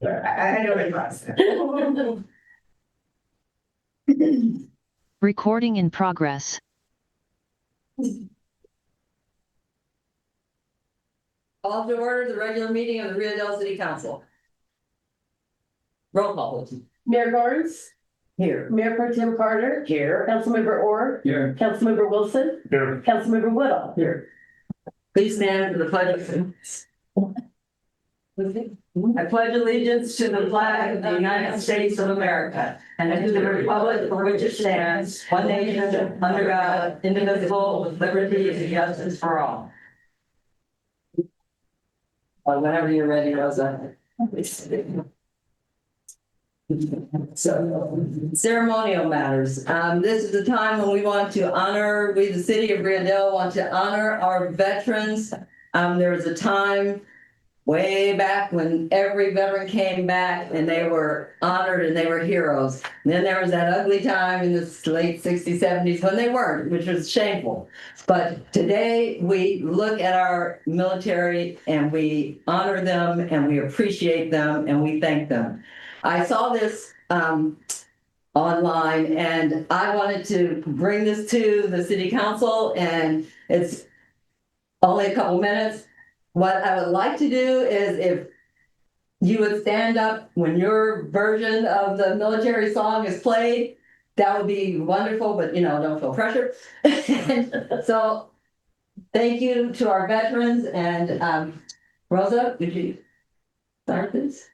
I know it was. Recording in progress. Call to order the regular meeting of the Rio Dell City Council. Roll call, please. Mayor Gordons, Here. Mayor Pro Tem Carter, Here. Councilmember Orr, Here. Councilmember Wilson, Here. Councilmember Woodall. Here. Please stand for the pledge of allegiance. I pledge allegiance to the flag of the United States of America and to the republic for which it stands, one nation, under God, indivisible, with liberty and justice for all. Whenever you're ready, Rosa. So, ceremonial matters. This is the time when we want to honor, we, the city of Rio Dell, want to honor our veterans. There was a time way back when every veteran came back and they were honored and they were heroes. And then there was that ugly time in the late 60s, 70s when they weren't, which was shameful. But today we look at our military and we honor them and we appreciate them and we thank them. I saw this online and I wanted to bring this to the city council, and it's only a couple minutes. What I would like to do is if you would stand up when your version of the military song is played, that would be wonderful, but don't feel pressure. So thank you to our veterans, and Rosa, would you start this?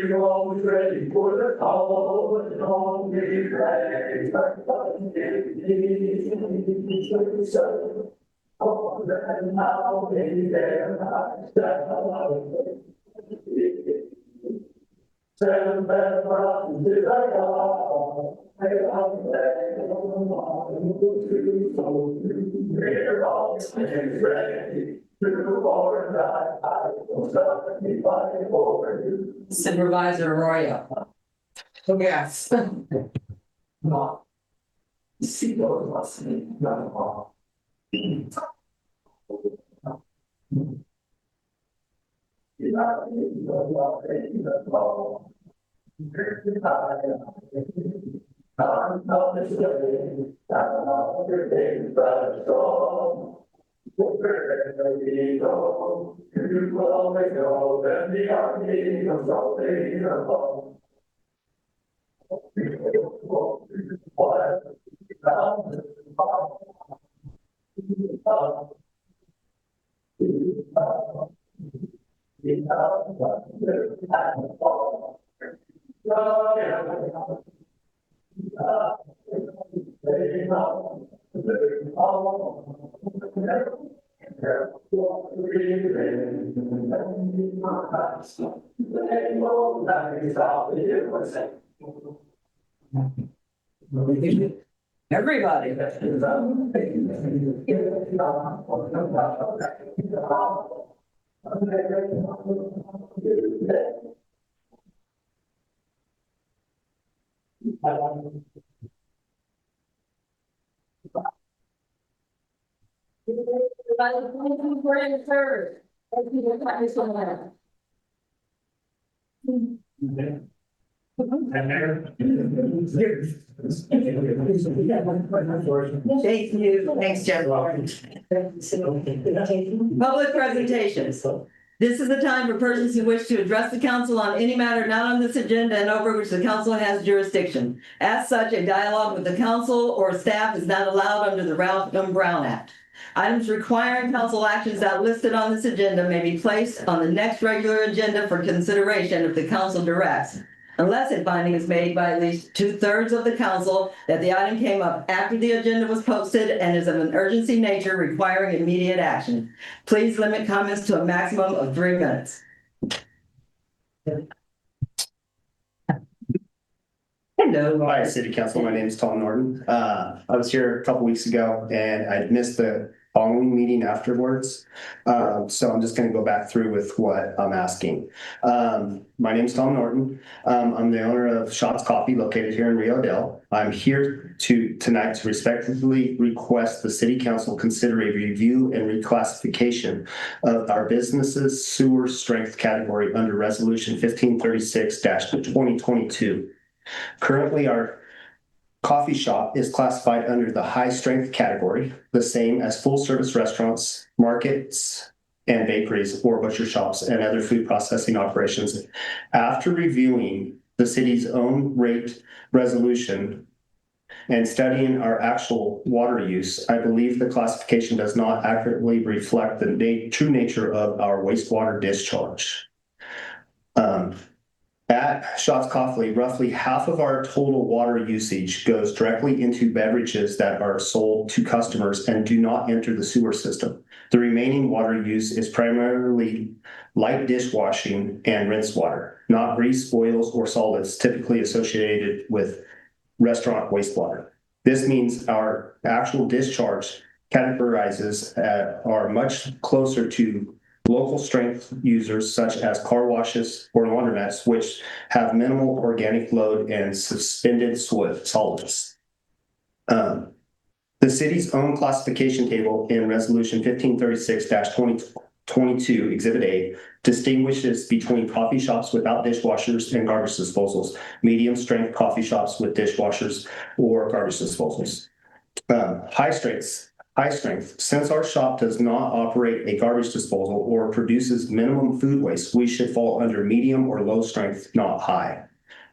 We're always ready for the call, and always ready. Oh, and now be there, send them from to the God. We're always ready. Supervisor Arroyo. Yes. No. See those listening. Everybody. Thank you. Thanks, Jeff. Public presentations. This is the time for persons who wish to address the council on any matter not on this agenda and over which the council has jurisdiction. As such, a dialogue with the council or staff is not allowed under the Ralph M. Brown Act. Items requiring council actions not listed on this agenda may be placed on the next regular agenda for consideration if the council directs, unless a finding is made by at least 2/3 of the council that the item came up after the agenda was posted and is of an urgency nature requiring immediate action. Please limit comments to a maximum of 3 minutes. Hello. Hi, City Council. My name is Tom Norton. I was here a couple weeks ago and I missed the following meeting afterwards. So I'm just going to go back through with what I'm asking. My name is Tom Norton. I'm the owner of Shots Coffee located here in Rio Dell. I'm here tonight to respectfully request the City Council consider a review and reclassification of our business's sewer strength category under Resolution 1536-2022. Currently, our coffee shop is classified under the high strength category, the same as full service restaurants, markets, and bakeries or butcher shops and other food processing operations. After reviewing the city's own rate resolution and studying our actual water use, I believe the classification does not accurately reflect the true nature of our wastewater discharge. At Shots Coffee, roughly half of our total water usage goes directly into beverages that are sold to customers and do not enter the sewer system. The remaining water use is primarily light dishwashing and rinse water, not grease, oils, or solids typically associated with restaurant wastewater. This means our actual discharge categorizes are much closer to local strength users such as car washes or laundromats, which have minimal organic load and suspended solids. The city's own classification table in Resolution 1536-2022, Exhibit A, distinguishes between coffee shops without dishwashers and garbage disposals, medium strength coffee shops with dishwashers or garbage disposals. High strength, since our shop does not operate a garbage disposal or produces minimum food waste, we should fall under medium or low strength, not high.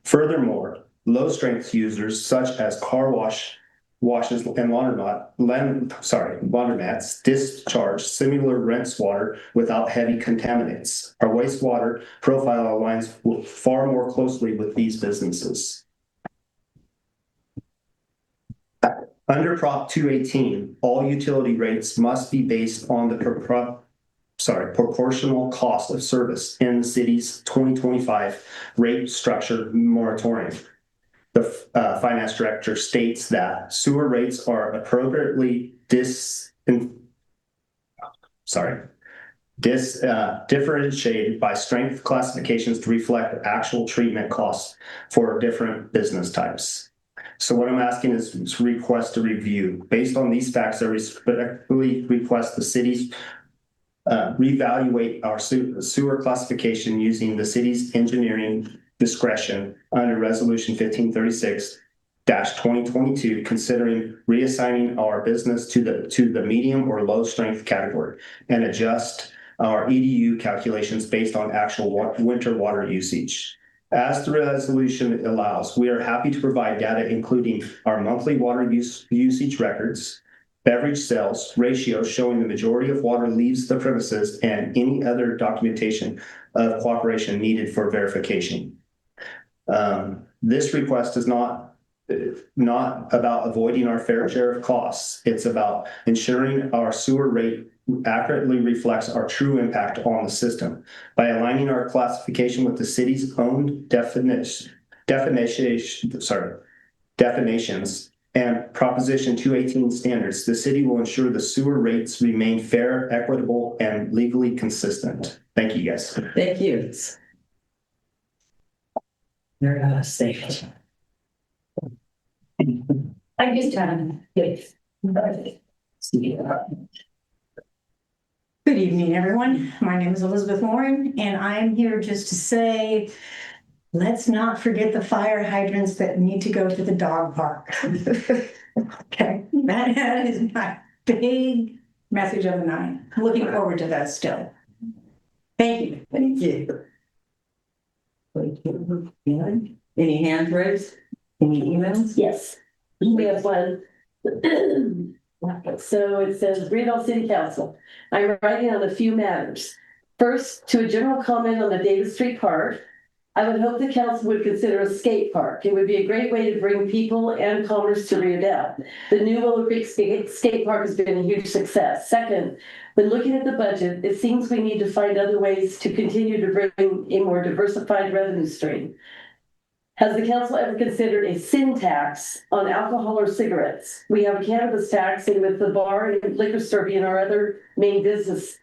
Furthermore, low strength users such as car washes and laundromats discharge similar rinse water without heavy contaminants. Our wastewater profile aligns far more closely with these businesses. Under Prop 218, all utility rates must be based on the proportional cost of service in the city's 2025 rate structure moratorium. The finance director states that sewer rates are appropriately differentiated by strength classifications to reflect actual treatment costs for different business types. So what I'm asking is to request a review. Based on these facts, I respectfully request the city's reevaluate our sewer classification using the city's engineering discretion under Resolution 1536-2022, considering reassigning our business to the medium or low strength category and adjust our EDU calculations based on actual winter water usage. As the resolution allows, we are happy to provide data including our monthly water usage records, beverage sales ratios showing the majority of water leaves the premises, and any other documentation of cooperation needed for verification. This request is not about avoiding our fair share of costs. It's about ensuring our sewer rate accurately reflects our true impact on the system. By aligning our classification with the city's own definitions and Proposition 218 standards, the city will ensure the sewer rates remain fair, equitable, and legally consistent. Thank you, guys. Thank you. They're out of state. I just have, yes. Good evening, everyone. My name is Elizabeth Warren, and I'm here just to say, let's not forget the fire hydrants that need to go to the dog park. Okay, that is my big message of the night. Looking forward to that still. Thank you. Thank you. Any hand raised? Any emails? Yes, we have one. So it says, Rio Dell City Council, I'm writing on a few matters. First, to a general comment on the Davis Street Park, I would hope the council would consider a skate park. It would be a great way to bring people and commerce to Rio Dell. The new Willow Creek skate park has been a huge success. Second, when looking at the budget, it seems we need to find other ways to continue to bring a more diversified revenue stream. Has the council ever considered a sin tax on alcohol or cigarettes? We have a cannabis tax, and with the bar and liquor store being our other main business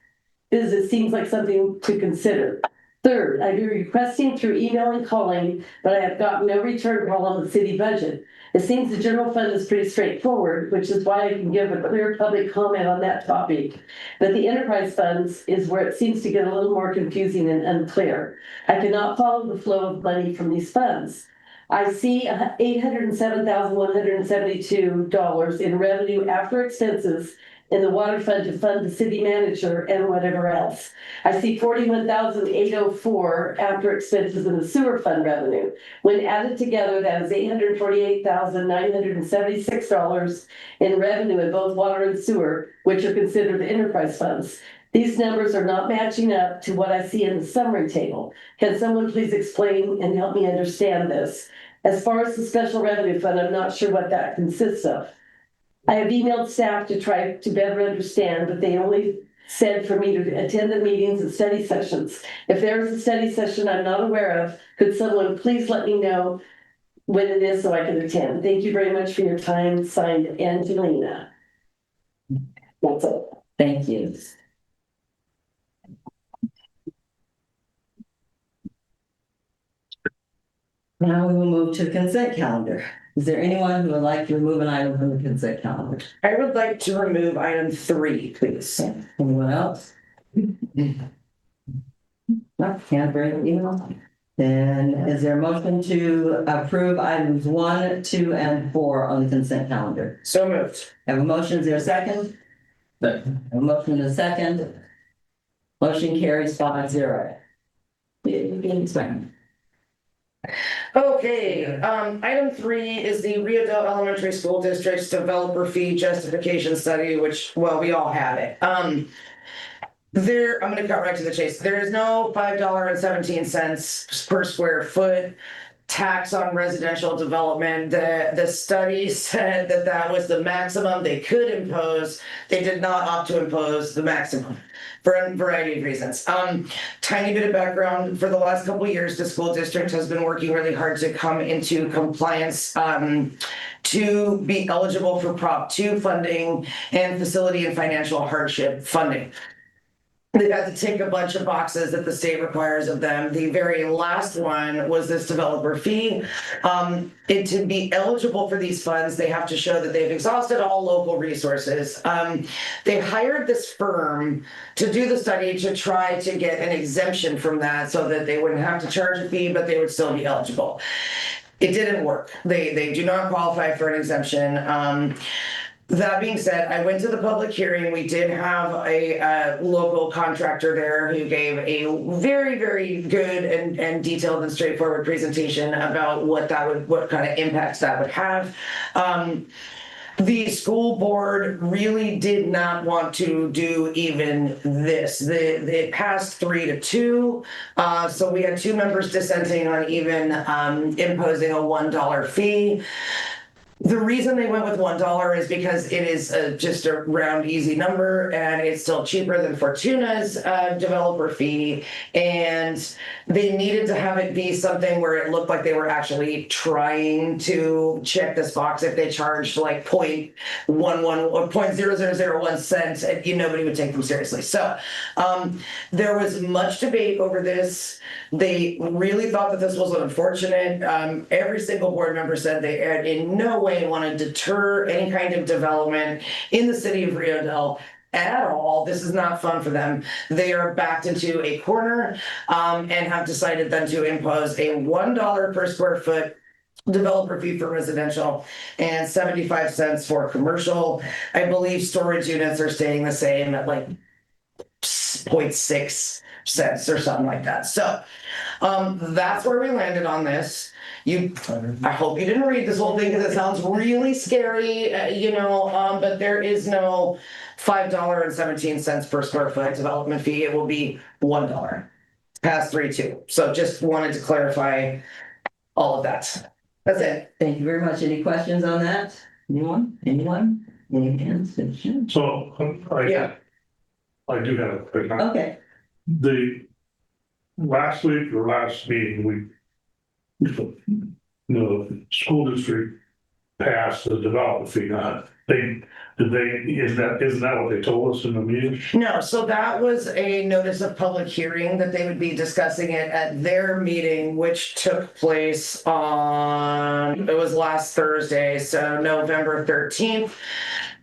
seems like something to consider. Third, I've been requesting through email and calling, but I have gotten no return call on the city budget. It seems the general fund is pretty straightforward, which is why I can give a clear public comment on that topic. But the enterprise funds is where it seems to get a little more confusing and unclear. I cannot follow the flow of money from these funds. I see $807,172 in revenue after expenses in the water fund to fund the city manager and whatever else. I see $41,804 after expenses in the sewer fund revenue. When added together, that is $848,976 in revenue in both water and sewer, which are considered enterprise funds. These numbers are not matching up to what I see in the summary table. Can someone please explain and help me understand this? As far as the special revenue fund, I'm not sure what that consists of. I have emailed staff to try to better understand, but they only said for me to attend the meetings and study sessions. If there is a study session I'm not aware of, could someone please let me know when it is so I can attend? Thank you very much for your time. Signed, Angelina. That's it. Thank you. Now we will move to the consent calendar. Is there anyone who would like to remove an item from the consent calendar? I would like to remove item 3, please. Anyone else? No, can't bring email. Then is there a motion to approve items 1, 2, and 4 on the consent calendar? So moved. Have a motion, is there a second? Second. A motion and a second. Motion carries 5-0. Okay, item 3 is the Rio Dell Elementary School District's developer fee justification study, which, well, we all have it. I'm gonna cut right to the chase. There is no $5.17 per square foot tax on residential development. The study said that that was the maximum they could impose. They did not opt to impose the maximum for a variety of reasons. Tiny bit of background, for the last couple of years, the school district has been working really hard to come into compliance to be eligible for Prop 2 funding and facility and financial hardship funding. They've had to tick a bunch of boxes that the state requires of them. The very last one was this developer fee. To be eligible for these funds, they have to show that they've exhausted all local resources. They hired this firm to do the study to try to get an exemption from that so that they wouldn't have to charge a fee, but they would still be eligible. It didn't work. They do not qualify for an exemption. That being said, I went to the public hearing. We did have a local contractor there who gave a very, very good and detailed and straightforward presentation about what kind of impacts that would have. The school board really did not want to do even this. It passed 3-2. So we had 2 members dissenting on even imposing a $1 fee. The reason they went with $1 is because it is just a round, easy number, and it's still cheaper than Fortuna's developer fee. And they needed to have it be something where it looked like they were actually trying to check this box. If they charged like 0.11 or 0.0001 cents, nobody would take them seriously. So there was much debate over this. They really thought that this was unfortunate. Every single board member said they in no way want to deter any kind of development in the city of Rio Dell at all. This is not fun for them. They are backed into a corner, and have decided then to impose a $1 per square foot developer fee for residential and 75 cents for commercial. I believe storage units are staying the same at like 0.6 cents or something like that. So that's where we landed on this. I hope you didn't read this whole thing because it sounds really scary, but there is no $5.17 per square foot development fee. It will be $1. Past 3.2. So just wanted to clarify all of that. That's it. Thank you very much. Any questions on that? Anyone? Any hands? So, Yeah. I do have a quick, Okay, the last week or last meeting, the school district passed the development fee, isn't that what they told us in the meeting? No, so that was a notice of public hearing that they would be discussing it at their meeting, which took place it was last Thursday, so November 13th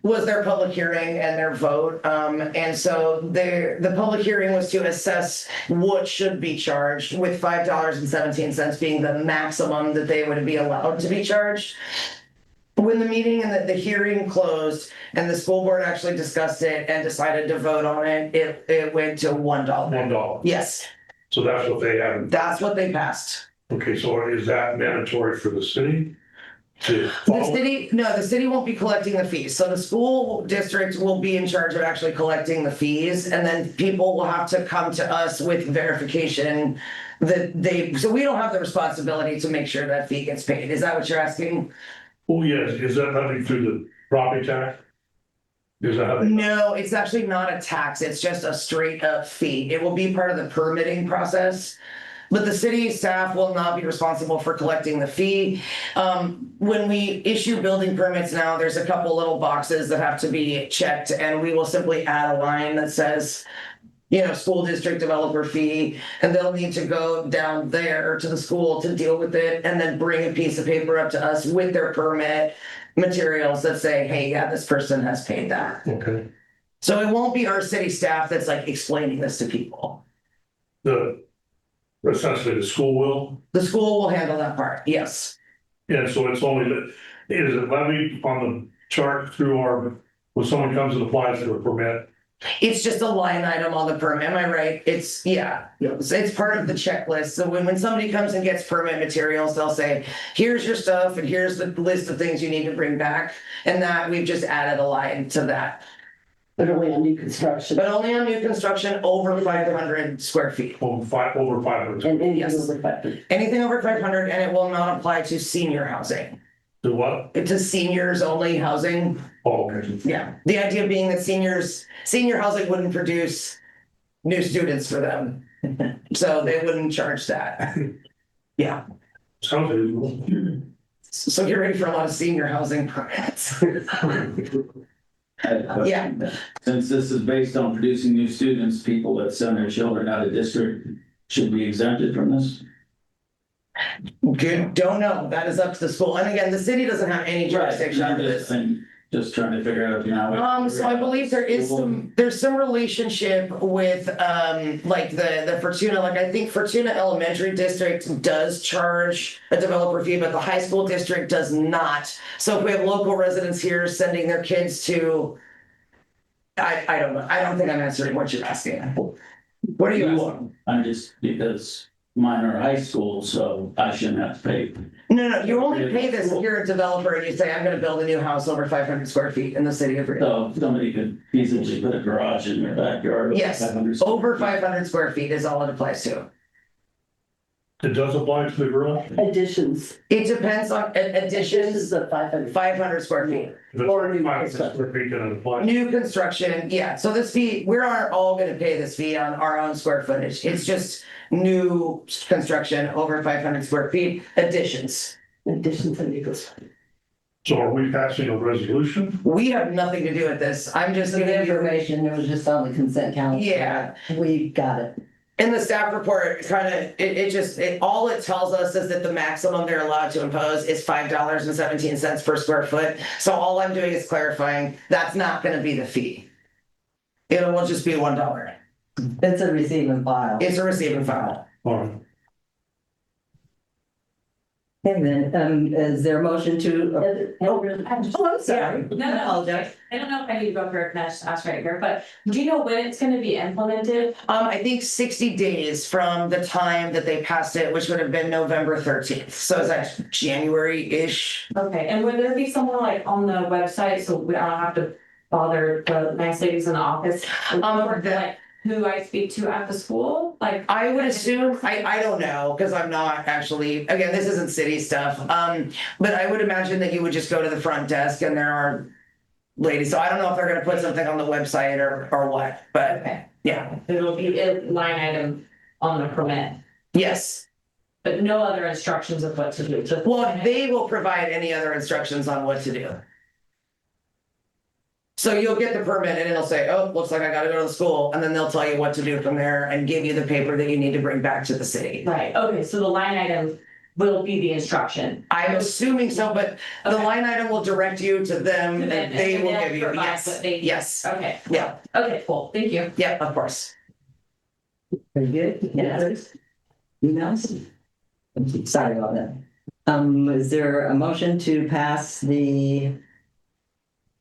was their public hearing and their vote. And so the public hearing was to assess what should be charged, with $5.17 being the maximum that they would be allowed to be charged. When the meeting and the hearing closed and the school board actually discussed it and decided to vote on it, it went to $1. $1. Yes, So that's what they have. that's what they passed. Okay, so is that mandatory for the city? To The city won't be collecting the fees. So the school district will be in charge of actually collecting the fees. And then people will have to come to us with verification so we don't have the responsibility to make sure that fee gets paid. Is that what you're asking? Oh, yes, is that nothing through the property tax? Is that how they? No, it's actually not a tax. It's just a straight up fee. It will be part of the permitting process. But the city staff will not be responsible for collecting the fee. When we issue building permits now, there's a couple little boxes that have to be checked, and we will simply add a line that says, school district developer fee, and they'll need to go down there to the school to deal with it, and then bring a piece of paper up to us with their permit materials that say, hey, yeah, this person has paid that. Okay. So it won't be our city staff that's like explaining this to people. Essentially the school will, The school will handle that part, yes. and so it's only is it levied on the chart through when someone comes and applies for a permit? It's just a line item on the permit, am I right? It's part of the checklist. So when somebody comes and gets permit materials, they'll say, here's your stuff and here's the list of things you need to bring back. And that we've just added a line to that. But only on new construction. But only on new construction over 500 square feet. Over 500. And anything Yes. over 500. Anything over 500, and it will not apply to senior housing. To what? It's a seniors only housing. Oh, okay. Yeah. The idea being that senior housing wouldn't produce new students for them. So they wouldn't charge that. Yeah. Sounds reasonable. So get ready for a lot of senior housing permits. Yeah. Since this is based on producing new students, people that send their children out of district should be exempted from this? Good, don't know. That is up to the school. And again, the city doesn't have any jurisdiction over this. Just trying to figure out now. So I believe there's some relationship with, like the Fortuna, like I think Fortuna Elementary District does charge a developer fee, but the high school district does not. So if we have local residents here sending their kids to, I don't know. I don't think I'm answering what you're asking. What are you asking? I'm just, because mine are high school, so I shouldn't have to pay. No, you only pay this if you're a developer and you say, I'm gonna build a new house over 500 square feet in the city of Rio. So somebody could easily put a garage in their backyard. Yes, 500 over 500 square feet is all it applies to. It does apply to the garage? Additions. It depends on Additions additions, of 500. 500 square feet. If it's Or new 500 construction. square feet, then it applies. New construction, yeah, so this fee, we aren't all gonna pay this fee on our own square footage. It's just new construction over 500 square feet, additions. Additions and new construction. So are we passing a resolution? We have nothing to do with this. I'm just so the giving you, information, it was just on the consent calendar. Yeah. We got it. in the staff report, all it tells us is that the maximum they're allowed to impose is $5.17 per square foot. So all I'm doing is clarifying, that's not gonna be the fee. It will just be $1. It's a receive and file. It's a receive and file. All right. Okay, then, is there a motion to? Oh, I'm sorry. I apologize. I don't know if I need to go for it, can I just ask right here, but do you know when it's gonna be implemented? I think 60 days from the time that they passed it, which would have been November 13th. So is that January-ish? Okay, and would there be someone like on the website, so we don't have to bother the nice ladies in the office? Like who I speak to at the school, like? I would assume, I don't know, because I'm not actually, again, this isn't city stuff. But I would imagine that you would just go to the front desk and there are ladies. So I don't know if they're gonna put something on the website or what, but Okay, yeah, it'll be a line item on the permit, yes. but no other instructions of what to do. Just- Well, they will provide any other instructions on what to do. So you'll get the permit and it'll say, oh, looks like I gotta go to the school, and then they'll tell you what to do from there and give you the paper that you need to bring back to the city. Right, okay, so the line item will be the instruction. I'm assuming so, but the Okay. line item will direct you to them To them, and they and will they'll give you, provide yes, what they need. yes, Okay. yeah, Okay, cool, thank you. yeah, of course. Very good. Yes. Emails? Sorry about that. Is there a motion to pass the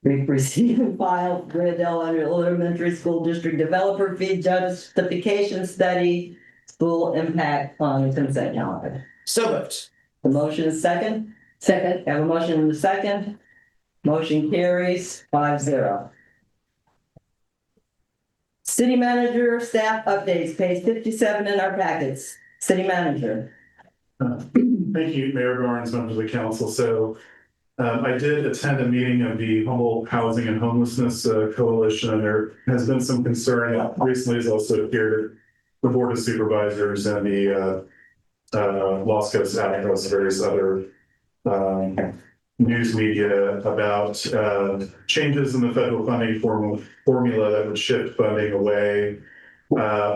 receive and file Rio Dell Elementary School District Developer Fee Justification Study School Impact on Consent Calendar? So moved. The motion is second. Second. Have a motion in the second. Motion carries 5-0. City manager staff updates, page 57 in our packets. City manager. Thank you, Mayor Garnes, members of the council. So I did attend a meeting of the Humboldt Housing and Homelessness Coalition, and there has been some concern that recently has also appeared at the Board of Supervisors and the Los Coast Atlas, various other news media about changes in the federal funding formula that would shift funding away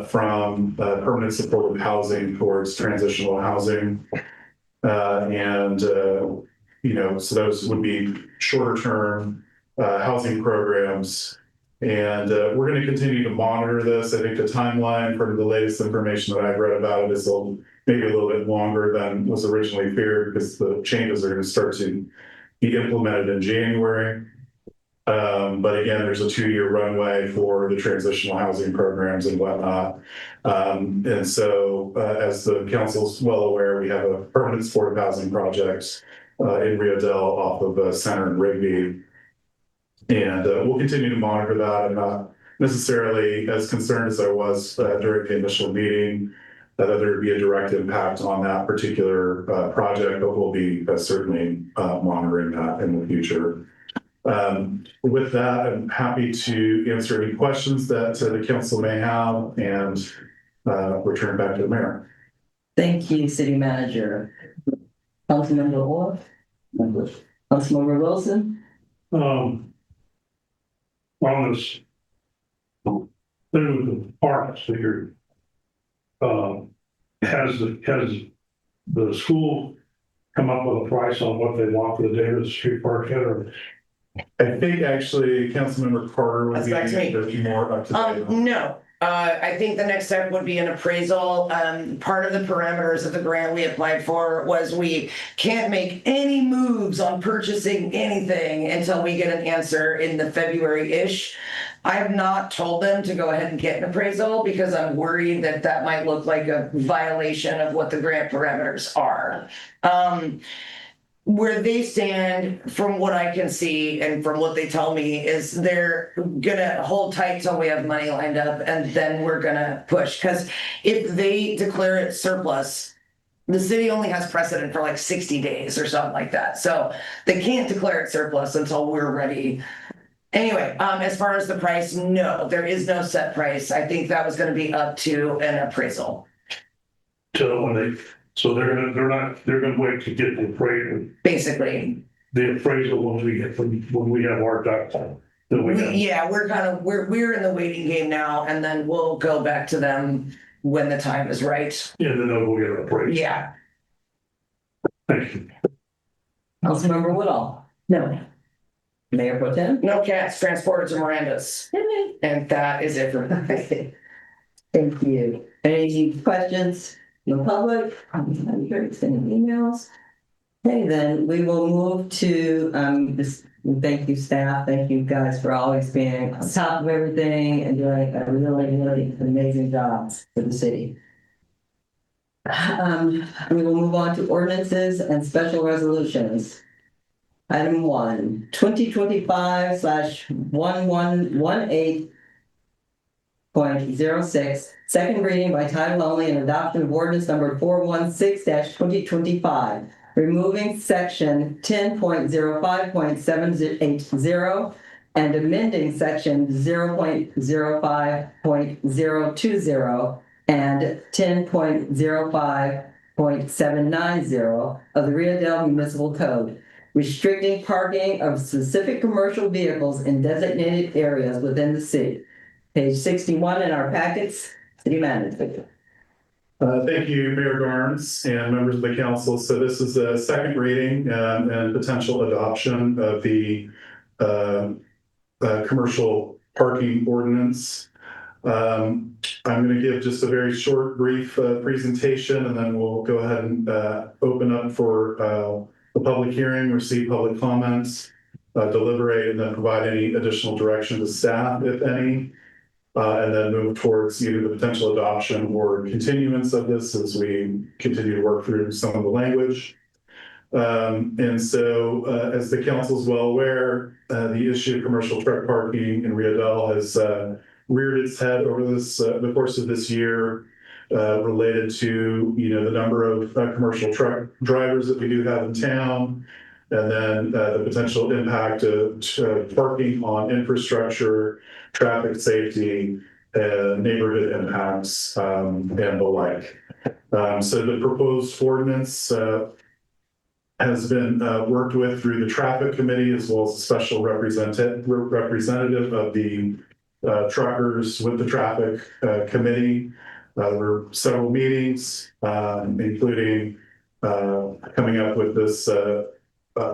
from permanent supportive housing towards transitional housing. So those would be shorter term housing programs. And we're going to continue to monitor this. I think the timeline for the latest information that I've read about it is maybe a little bit longer than was originally feared, because the changes are going to start to be implemented in January. But again, there's a 2-year runway for the transitional housing programs and whatnot. And so, as the council's well aware, we have a permanent supportive housing project in Rio Dell off of Center and Rigby. And we'll continue to monitor that. I'm not necessarily as concerned as I was during the initial meeting that there would be a direct impact on that particular project, but we'll be certainly monitoring that in the future. With that, I'm happy to answer any questions that the council may have and return back to the mayor. Thank you, city manager. Councilmember Orr? Councilmember Wilson? On this thing with the parks that you're, has the school come up with a price on what they want for the Davis Street Park yet, or? I think actually Councilmember Carter would That's be back to me. more up to date. No, I think the next step would be an appraisal. Part of the parameters of the grant we applied for was we can't make any moves on purchasing anything until we get an answer in the February-ish. I have not told them to go ahead and get an appraisal because I'm worried that that might look like a violation of what the grant parameters are. Where they stand, from what I can see and from what they tell me, is they're gonna hold tight till we have money lined up, and then we're gonna push. Because if they declare it surplus, the city only has precedent for like 60 days or something like that. So they can't declare it surplus until we're ready. Anyway, as far as the price, no, there is no set price. I think that was gonna be up to an appraisal. Till when they're gonna wait to get the appraisal. Basically, The appraisal when we have our ducks. yeah, we're in the waiting game now, and then we'll go back to them when the time is right. Yeah, then they'll go get an appraisal. Yeah. Thank you. Councilmember Woodall? No. Mayor Pro Tem? No cats transported to Miranda's. And that is it for me. Thank you. Any questions from the public? I'm sure it's in emails. Okay, then we will move to, this, thank you staff, thank you guys for always being on top of everything and doing a really amazing job for the city. We will move on to ordinances and special resolutions. Item 1, 2025/1118.06, second reading by title only and adoption of ordinance number 416-2025, removing section 10.05.780 and amending section 0.05.020 and 10.05.790 of the Rio Dell Municipal Code, restricting parking of specific commercial vehicles in designated areas within the city. Page 61 in our packets, City Manager. Thank you, Mayor Garnes and members of the council. So this is a second reading and potential adoption of the commercial parking ordinance. I'm going to give just a very short, brief presentation, and then we'll go ahead and open up for the public hearing, receive public comments, deliberate, and then provide any additional direction to staff, if any. And then move towards either the potential adoption or continuance of this as we continue to work through some of the language. And so, as the council is well aware, the issue of commercial truck parking in Rio Dell has reared its head over the course of this year, related to the number of commercial truck drivers that we do have in town, and then the potential impact of parking on infrastructure, traffic safety, neighborhood impacts, and the like. So the proposed ordinance has been worked with through the traffic committee, as well as a special representative of the truckers with the traffic committee. There were several meetings, including coming up with this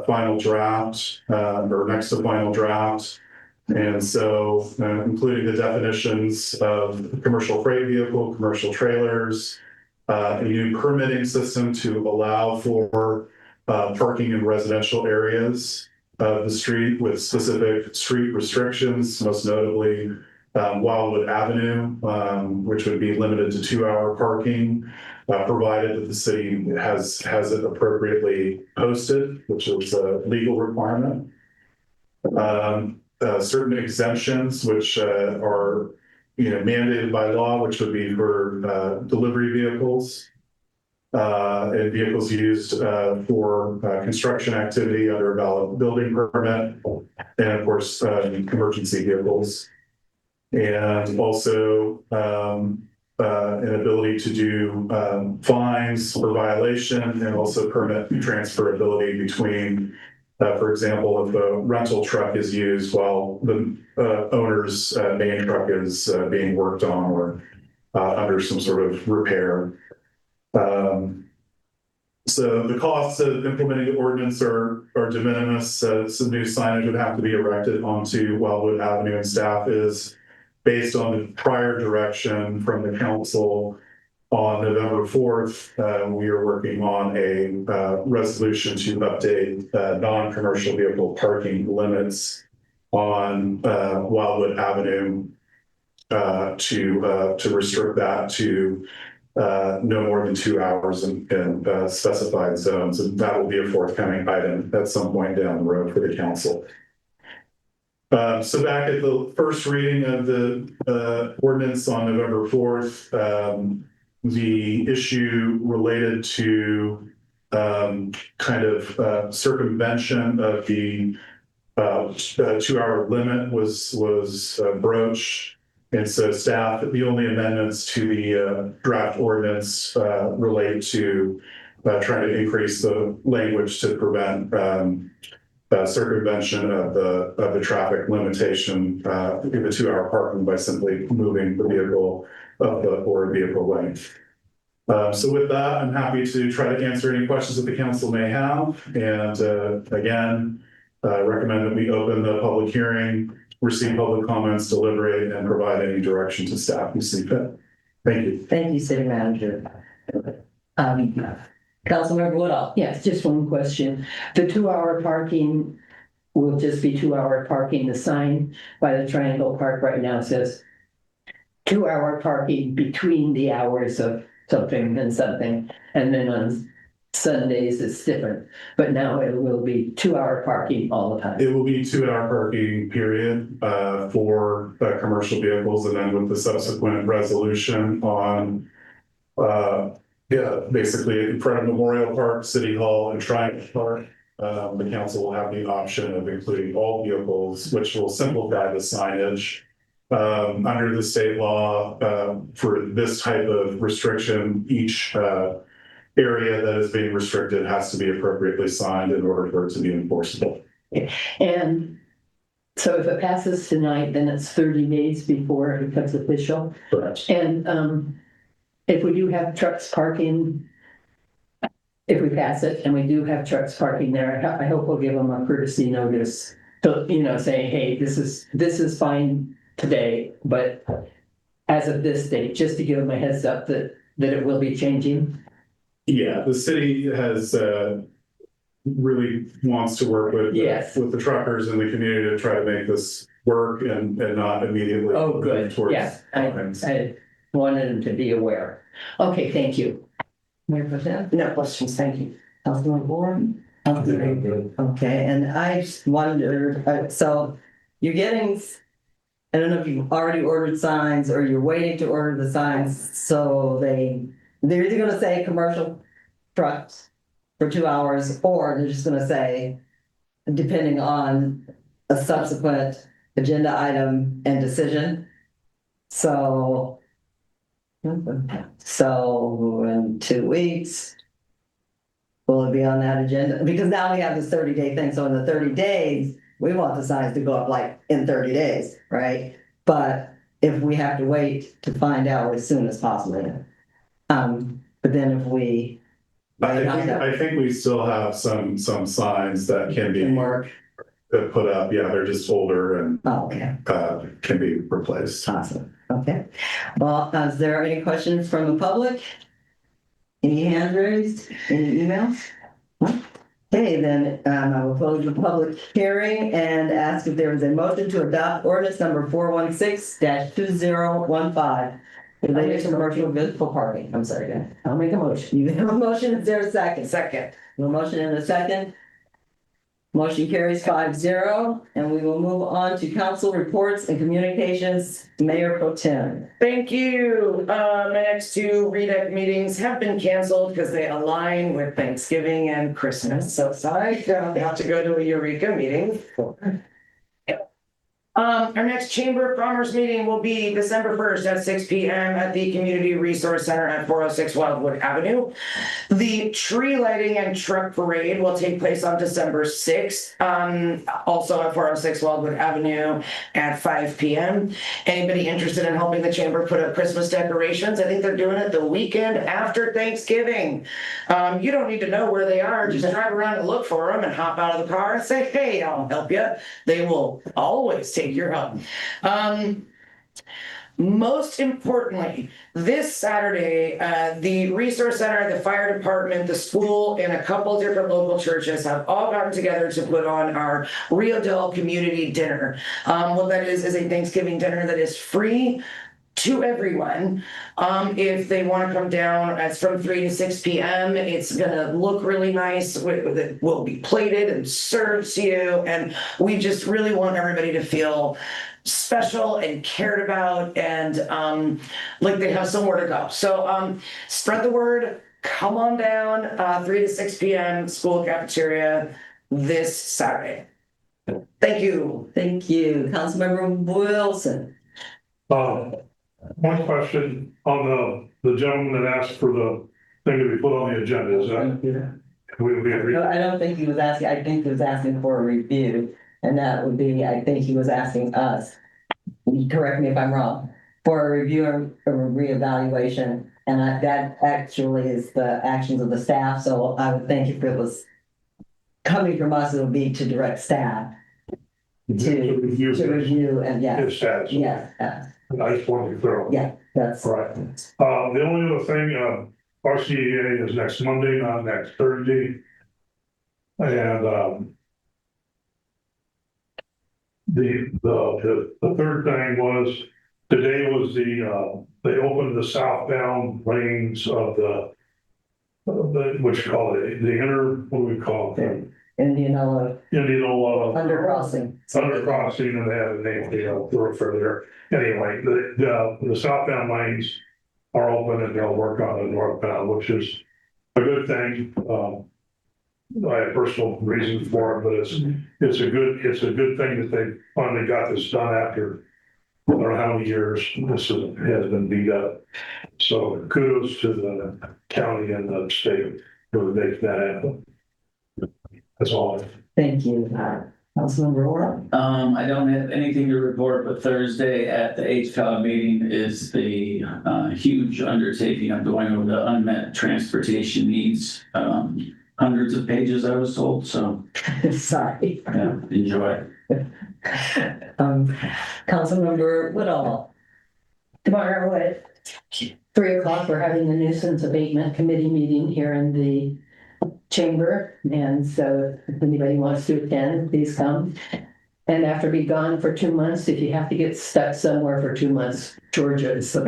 final draft, or next to final draft. And so, including the definitions of commercial freight vehicle, commercial trailers, a new permitting system to allow for parking in residential areas of the street with specific street restrictions, most notably Wildwood Avenue, which would be limited to 2-hour parking, provided that the city has it appropriately posted, which is a legal requirement. Certain exemptions, which are mandated by law, which would be for delivery vehicles and vehicles used for construction activity under a valid building permit, and of course emergency vehicles, and also an ability to do fines for violation, and also permit transferability between, for example, if a rental truck is used while the owner's main truck is being worked on or under some sort of repair. So the costs of implementing the ordinance are de minimis. Some new signage would have to be erected onto Wildwood Avenue, and staff is, based on the prior direction from the council on November 4th, we are working on a resolution to update non-commercial vehicle parking limits on Wildwood Avenue to restrict that to no more than 2 hours in specified zones, and that will be a forthcoming item at some point down the road for the council. So back at the first reading of the ordinance on November 4th, the issue related to kind of circumvention of the 2-hour limit was broached. And so staff, the only amendments to the draft ordinance relate to trying to increase the language to prevent circumvention of the traffic limitation in the 2-hour parking by simply moving the vehicle up or vehicle length. So with that, I'm happy to try to answer any questions that the council may have. And again, recommend that we open the public hearing, receive public comments, deliberate, and provide any direction to staff who see fit. Thank you. Thank you, City Manager. Councilmember Woodall. Yes, just one question. The 2-hour parking will just be 2-hour parking. The sign by the Triangle Park right now says 2-hour parking between the hours of something and something. And then on Sundays, it's different. But now it will be 2-hour parking all the time. It will be 2-hour parking period for commercial vehicles, and then with the subsequent resolution on basically in front of Memorial Park, City Hall, and Triangle Park, the council will have the option of including all vehicles, which will simplify the signage. Under the state law, for this type of restriction, each area that is being restricted has to be appropriately signed in order for it to be enforceable. And so if it passes tonight, then it's 30 days before it becomes official. Correct. And if we do have trucks parking, if we pass it and we do have trucks parking there, I hope we'll give them a courtesy notice to, saying, hey, this is fine today, but as of this date, just to give them a heads up that it will be changing. Yeah, the city has really wants to work with with the truckers and the community to try to make this work and not immediately. Oh, good. Yeah, I wanted them to be aware. Okay, thank you. Mayor Pro Tem? No questions, thank you. Councilmember Warren? Okay, and I just wondered, so you're getting, I don't know if you've already ordered signs or you're waiting to order the signs, so they're either gonna say commercial trucks for 2 hours, or they're just gonna say, depending on a subsequent agenda item and decision. So in 2 weeks, will it be on that agenda? Because now we have this 30-day thing. So in the 30 days, we want the signs to go up like in 30 days, right? But if we have to wait to find out as soon as possible. But then if we. I think we still have some signs that can be work. Put up. Yeah, they're just older and can be replaced. Awesome. Okay. Well, is there any questions from the public? Any hands raised? Any emails? Okay, then I will close the public hearing and ask if there is a motion to adopt ordinance number 416-2015. Related to commercial vehicle parking. I'm sorry, Dan. I'll make a motion. You have a motion. Is there a second? Second. A motion and a second. Motion carries 5-0, and we will move on to council reports and communications. Mayor Pro Tem. Thank you. My next 2 REDEC meetings have been canceled because they align with Thanksgiving and Christmas. So sorry, I have to go to a Eureka meeting. Our next Chamber of Commerce meeting will be December 1st at 6 p.m. at the Community Resource Center at 406 Wildwood Avenue. The tree lighting and truck parade will take place on December 6th, also at 406 Wildwood Avenue at 5 p.m. Anybody interested in helping the Chamber put up Christmas decorations? I think they're doing it the weekend after Thanksgiving. You don't need to know where they are. Just drive around and look for them and hop out of the car and say, hey, I'll help you. They will always take your help. Most importantly, this Saturday, the Resource Center, the fire department, the school, and a couple different local churches have all gotten together to put on our Rio Dell community dinner. What that is a Thanksgiving dinner that is free to everyone. If they want to come down, it's from 3 to 6 p.m. It's gonna look really nice. It will be plated and served to you. And we just really want everybody to feel special and cared about and like they have somewhere to go. So spread the word, come on down, 3 to 6 p.m. school cafeteria this Saturday. Thank you. Thank you. Councilmember Wilson. One question on the gentleman that asked for the thing to be put on the agenda, is that? Will be agreed? No, I don't think he was asking, I think he was asking for a review, and that would be, I think he was asking us, correct me if I'm wrong, for a review or a reevaluation, and that actually is the actions of the staff, so I would think if it was coming from us, it'll be to direct staff to review and His status. I just wanted to throw. yeah, that's. Right. The only other thing, RCEA is next Monday, not next Thursday. And, the third thing was, today was they opened the southbound lanes of what you call it, the inner, what do we call it? Indianola undercrossing. Undercrossing, and they have a name, thoroughfare there. Anyway, the southbound lanes are open and they'll work on the northbound, which is a good thing. I have personal reasons for it, but it's a good thing that they finally got this done after I don't know how many years this has been beat up. So kudos to the county and the state for making that happen. That's all. Thank you, Councilmember Orr. I don't have anything to report, but Thursday at the HCOG meeting is the huge undertaking of going over the unmet transportation needs. Hundreds of pages, I was told, so. Sorry. Yeah, enjoy. Councilmember Woodall. Tomorrow at 3:00, we're having the nuisance abatement committee meeting here in the chamber. And so if anybody wants to attend, please come. And after be gone for 2 months, if you have to get stuck somewhere for 2 months, Georgia is. So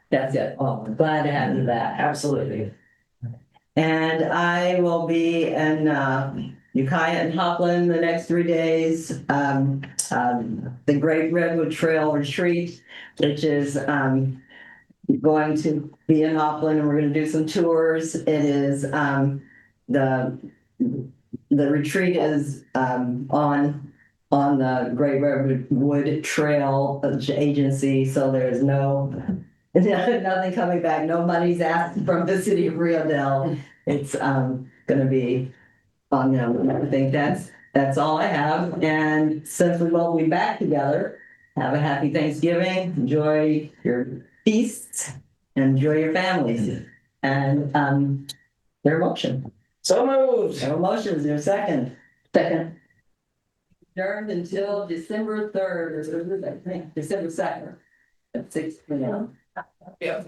that's it. Oh, I'm glad to have you back. Absolutely. And I will be in Ukiah and Hopland the next 3 days. The Great Redwood Trail Retreat, which is going to be in Hopland, and we're going to do some tours. It is the retreat is on the Great Redwood Trail Agency, so there's nothing coming back. No money's asked from the city of Rio Dell. It's going to be on them. I think that's all I have. And since we won't be back together, have a happy Thanksgiving. Enjoy your feasts. Enjoy your families. And their motion. So moved. Their motion is their second. Second. Adjourned until December 3rd, or I think December 2nd at 6 p.m. Yeah.